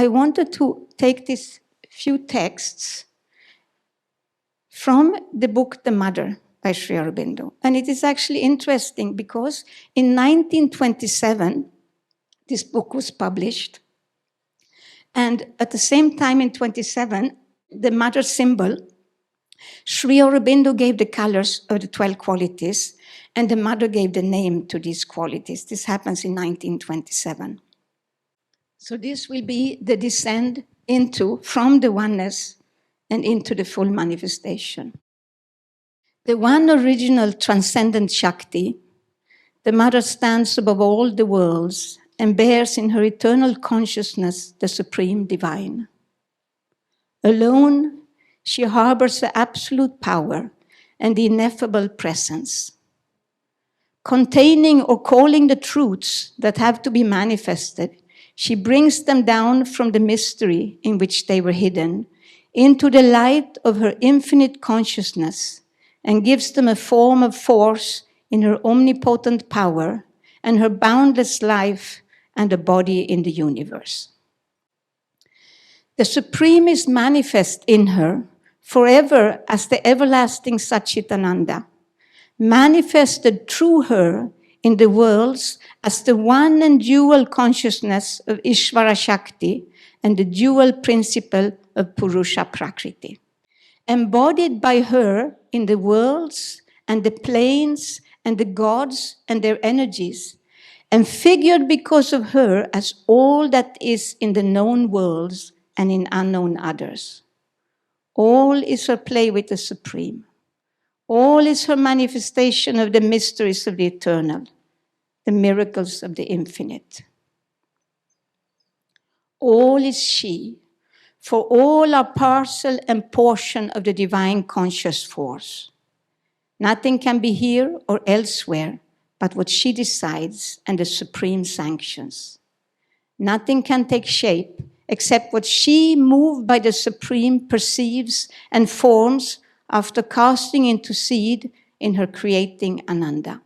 I wanted to take these few texts from the book The Mother by Sri Aurobindo. And it is actually interesting because in 1927, this book was published. And at the same time in 27, the mother symbol, Sri Aurobindo gave the colors of the 12 qualities, and the mother gave the name to these qualities. This happens in 1927. So this will be the descent from the oneness and into the full manifestation. The one original transcendent Shakti, the mother stands above all the worlds and bears in her eternal consciousness the supreme divine. Alone, she harbors the absolute power and the ineffable presence. Containing or calling the truths that have to be manifested, she brings them down from the mystery in which they were hidden into the light of her infinite consciousness and gives them a form of force in her omnipotent power and her boundless life and a body in the universe. The Supreme is manifest in her forever as the everlasting Satchitananda, manifested through her in the worlds as the one and dual consciousness of Ishvara Shakti and the dual principle of Purusha Prakriti. Embodied by her in the worlds and the planes and the gods and their energies, and figured because of her as all that is in the known worlds and in unknown others. All is her play with the Supreme. All is her manifestation of the mysteries of the eternal, the miracles of the infinite. All is she, for all are parcel and portion of the divine conscious force. Nothing can be here or elsewhere but what she decides and the Supreme sanctions. Nothing can take shape except what she, moved by the Supreme, perceives and forms after casting into seed in her creating Ananda.